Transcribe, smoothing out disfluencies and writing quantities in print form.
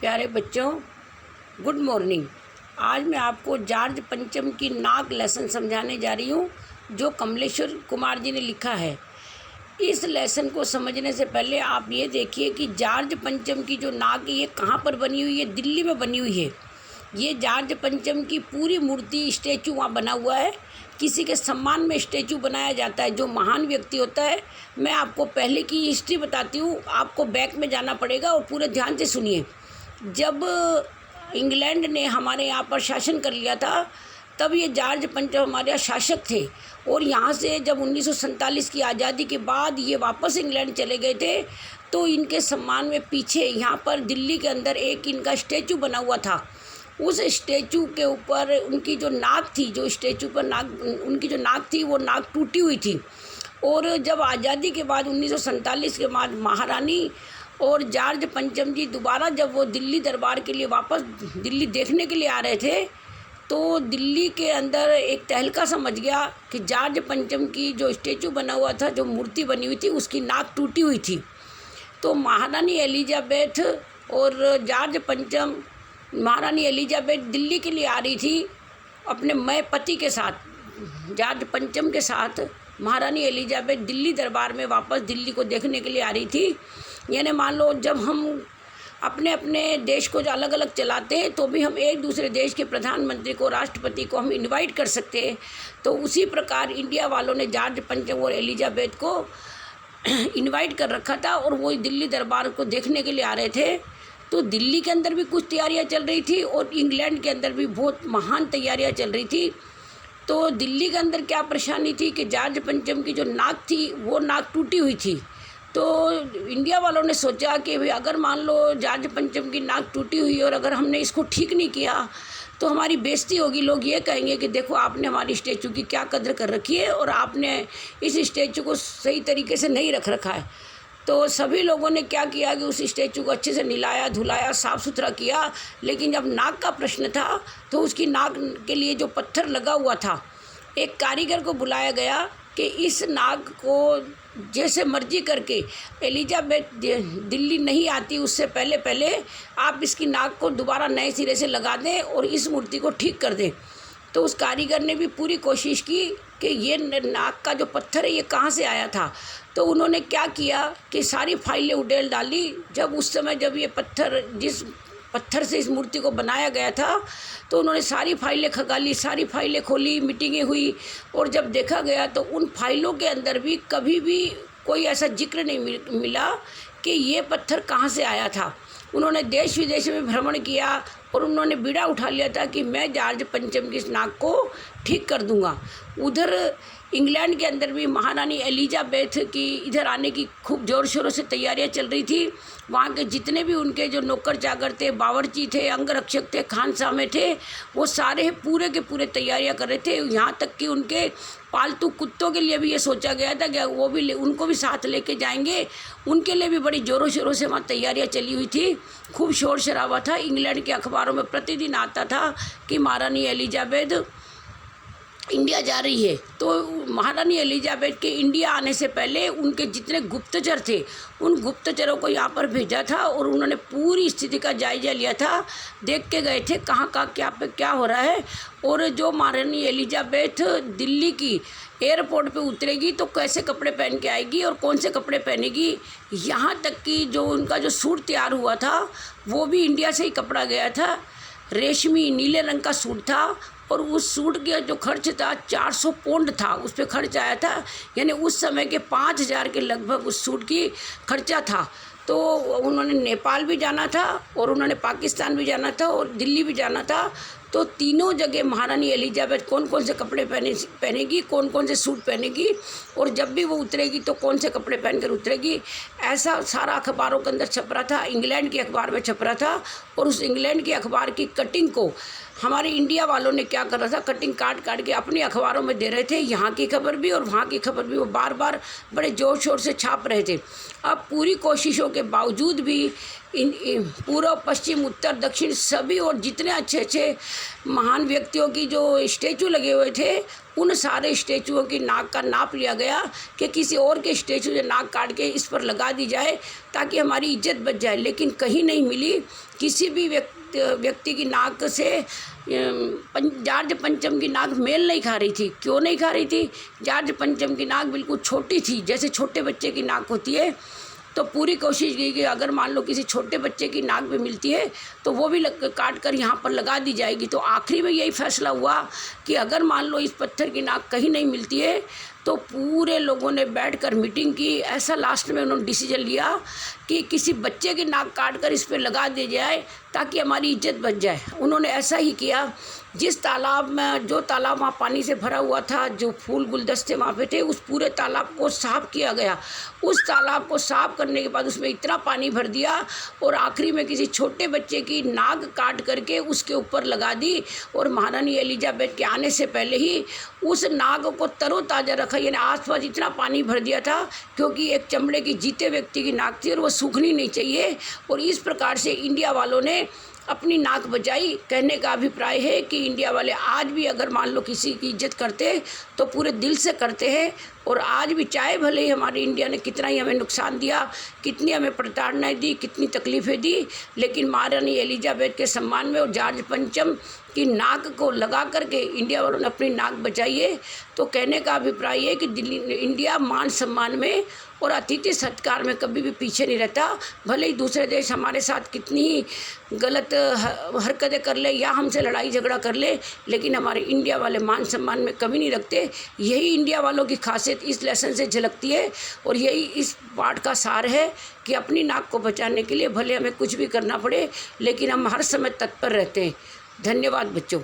प्यारे बच्चों, good morning. आज मैं आपको जॉर्ज पंचम की नाक लेसन समझाने जा रही हूँ, जो कमलेश्वर कुमार जी ने लिखा है। इस लेसन को समझने से पहले आप ये देखिए कि जॉर्ज पंचम की जो नाक है ये कहाँ पर बनी हुई है। दिल्ली में बनी हुई है। ये जॉर्ज पंचम की पूरी मूर्ति स्टैचू वहाँ बना हुआ है। किसी के सम्मान में स्टैचू बनाया जाता है जो महान व्यक्ति होता है। मैं आपको पहले की हिस्ट्री बताती हूँ, आपको बैक में जाना पड़ेगा और पूरे ध्यान से सुनिए। जब इंग्लैंड ने हमारे यहाँ पर शासन कर लिया था, तब ये जॉर्ज पंचम हमारे यहाँ शासक थे। और यहाँ से जब 1947 की आज़ादी के बाद ये वापस इंग्लैंड चले गए थे, तो इनके सम्मान में पीछे यहाँ पर दिल्ली के अंदर एक इनका स्टैचू बना हुआ था। उस स्टैचू के ऊपर उनकी जो नाक थी, जो स्टैचू पर उनकी जो नाक थी, वो नाक टूटी हुई थी। और जब आज़ादी के बाद 1947 के बाद महारानी और जॉर्ज पंचम जी दोबारा जब वो दिल्ली दरबार के लिए वापस दिल्ली देखने के लिए आ रहे थे, तो दिल्ली के अंदर एक तहलका समझ गया कि जॉर्ज पंचम की जो स्टैचू बना हुआ था, जो मूर्ति बनी हुई थी, उसकी नाक टूटी हुई थी। तो महारानी एलिजाबेथ और जॉर्ज पंचम, महारानी एलिजाबेथ दिल्ली के लिए आ रही थी अपने मय पति के साथ, जॉर्ज पंचम के साथ। महारानी एलिजाबेथ दिल्ली दरबार में वापस दिल्ली को देखने के लिए आ रही थी। यानी मान लो, जब हम अपने अपने देश को जो अलग अलग चलाते हैं, तो भी हम एक दूसरे देश के प्रधानमंत्री को, राष्ट्रपति को हम इनवाइट कर सकते हैं। तो उसी प्रकार इंडिया वालों ने जॉर्ज पंचम और एलिजाबेथ को इनवाइट कर रखा था और वो दिल्ली दरबार को देखने के लिए आ रहे थे। तो दिल्ली के अंदर भी कुछ तैयारियां चल रही थी और इंग्लैंड के अंदर भी बहुत महान तैयारियां चल रही थी। तो दिल्ली के अंदर क्या परेशानी थी कि जॉर्ज पंचम की जो नाक थी, वो नाक टूटी हुई थी। तो इंडिया वालों ने सोचा कि भाई, अगर मान लो जॉर्ज पंचम की नाक टूटी हुई और अगर हमने इसको ठीक नहीं किया तो हमारी बेइज्जती होगी। लोग ये कहेंगे कि देखो, आपने हमारी स्टैचू की क्या कदर कर रखी है और आपने इस स्टैचू को सही तरीके से नहीं रख रखा है। तो सभी लोगों ने क्या किया कि उस स्टैचू को अच्छे से नहलाया, धुलाया, साफ़ सुथरा किया। लेकिन जब नाक का प्रश्न था, तो उसकी नाक के लिए जो पत्थर लगा हुआ था, एक कारीगर को बुलाया गया कि इस नाक को जैसे मर्जी करके, एलिजाबेथ दिल्ली नहीं आती उससे पहले पहले आप इसकी नाक को दोबारा नए सिरे से लगा दें और इस मूर्ति को ठीक कर दें। तो उस कारीगर ने भी पूरी कोशिश की कि ये नाक का जो पत्थर है ये कहाँ से आया था। तो उन्होंने क्या किया कि सारी फाइलें उड़ेल डाली। जब उस समय जब ये पत्थर, जिस पत्थर से इस मूर्ति को बनाया गया था, तो उन्होंने सारी फाइलें खंगाली, सारी फाइलें खोली, मीटिंगें हुई। और जब देखा गया तो उन फाइलों के अंदर भी कभी भी कोई ऐसा जिक्र नहीं मिला कि ये पत्थर कहाँ से आया था। उन्होंने देश विदेश में भ्रमण किया और उन्होंने बीड़ा उठा लिया था कि मैं जॉर्ज पंचम की इस नाक को ठीक कर दूंगा। उधर इंग्लैंड के अंदर भी महारानी एलिजाबेथ की इधर आने की खूब ज़ोर शोरों से तैयारियां चल रही थी। वहाँ के जितने भी उनके जो नौकर चाकर थे, बावर्ची थे, अंगरक्षक थे, खानसामे थे, वो सारे पूरे के पूरे तैयारियां कर रहे थे। यहाँ तक कि उनके पालतू कुत्तों के लिए भी ये सोचा गया था कि वो भी उनको भी साथ लेके जाएंगे। उनके लिए भी बड़ी ज़ोरों शोरों से वहाँ तैयारियाँ चली हुई थी। खूब शोर शराबा था। इंग्लैंड के अखबारों में प्रतिदिन आता था कि महारानी एलिजाबेथ इंडिया जा रही है। तो महारानी एलिजाबेथ के इंडिया आने से पहले उनके जितने गुप्तचर थे, उन गुप्तचरों को यहाँ पर भेजा था और उन्होंने पूरी स्थिति का जायजा लिया था। देख के गए थे कहाँ क्या हो रहा है। और जो महारानी एलिजाबेथ दिल्ली की एयरपोर्ट पे उतरेगी तो कैसे कपड़े पहन के आएगी और कौन से कपड़े पहनेगी। यहाँ तक कि जो उनका जो सूट तैयार हुआ था, वो भी इंडिया से ही कपड़ा गया था। रेशमी नीले रंग का सूट था और उस सूट का जो खर्च था 400 पौंड था, उस पर खर्च आया था। यानी उस समय के 5000 के लगभग उस सूट की खर्चा था। तो उन्होंने नेपाल भी जाना था और उन्होंने पाकिस्तान भी जाना था और दिल्ली भी जाना था। तो तीनों जगह महारानी एलिजाबेथ कौन कौन से कपड़े पहनेगी, कौन कौन से सूट पहनेगी और जब भी वो उतरेगी तो कौन से कपड़े पहनकर उतरेगी, ऐसा सारा अखबारों के अंदर छप रहा था। इंग्लैंड के अखबार में छप रहा था और उस इंग्लैंड के अखबार की कटिंग को हमारे इंडिया वालों ने क्या कर रहा था, कटिंग काट के अपने अखबारों में दे रहे थे। यहाँ की खबर भी और वहाँ की खबर भी वो बार बार बड़े ज़ोर शोर से छाप रहे थे। अब पूरी कोशिशों के बावजूद भी पूर्व पश्चिम उत्तर दक्षिण सभी और जितने अच्छे अच्छे महान व्यक्तियों की जो स्टैचू लगे हुए थे, उन सारे स्टैचुओं की नाक का नाप लिया गया कि किसी और के स्टैचू से नाक काट के इस पर लगा दी जाए ताकि हमारी इज्जत बच जाए। लेकिन कहीं नहीं मिली। किसी भी व्यक्ति की नाक से जॉर्ज पंचम की नाक मेल नहीं खा रही थी। क्यों नहीं खा रही थी? जॉर्ज पंचम की नाक बिल्कुल छोटी थी, जैसे छोटे बच्चे की नाक होती है। तो पूरी कोशिश की कि अगर मान लो किसी छोटे बच्चे की नाक भी मिलती है तो वो भी काट कर यहाँ पर लगा दी जाएगी। तो आखिरी में यही फैसला हुआ कि अगर मान लो इस पत्थर की नाक कहीं नहीं मिलती है तो पूरे लोगों ने बैठकर मीटिंग की। ऐसा लास्ट में उन्होंने डिसीजन लिया कि किसी बच्चे की नाक काट कर इस पर लगा दी जाए ताकि हमारी इज्जत बच जाए। उन्होंने ऐसा ही किया। जिस तालाब में जो तालाब वहाँ पानी से भरा हुआ था, जो फूल गुलदस्ते वहाँ पे थे, उस पूरे तालाब को साफ़ किया गया। उस तालाब को साफ़ करने के बाद उसमें इतना पानी भर दिया और आखिरी में किसी छोटे बच्चे की नाक काट करके उसके ऊपर लगा दी। और महारानी एलिजाबेथ के आने से पहले ही उस नाक को तरोताज़ा रखा, यानी आसपास इतना पानी भर दिया था क्योंकि एक चमड़े की जीते व्यक्ति की नाक थी और वो सूखनी नहीं चाहिए। और इस प्रकार से इंडिया वालों ने अपनी नाक बचाई। कहने का अभिप्राय है कि इंडिया वाले आज भी अगर मान लो किसी की इज्जत करते तो पूरे दिल से करते हैं। और आज भी चाहे भले ही हमारी इंडिया ने कितना ही हमें नुकसान दिया, कितनी हमें प्रताड़नाएं दी, कितनी तकलीफ़ें दी, लेकिन महारानी एलिजाबेथ के सम्मान में और जॉर्ज पंचम की नाक को लगा करके इंडिया वालों ने अपनी नाक बचाई है। तो कहने का अभिप्राय है कि इंडिया मान सम्मान में और अतिथि सत्कार में कभी भी पीछे नहीं रहता। भले ही दूसरे देश हमारे साथ कितनी ही गलत हरकतें कर ले या हमसे लड़ाई झगड़ा कर ले, लेकिन हमारे इंडिया वाले मान सम्मान में कमी नहीं रखते। यही इंडिया वालों की खासियत इस लेसन से झलकती है और यही इस पाठ का सार है कि अपनी नाक को बचाने के लिए भले हमें कुछ भी करना पड़े, लेकिन हम हर समय तत्पर रहते हैं। धन्यवाद बच्चों।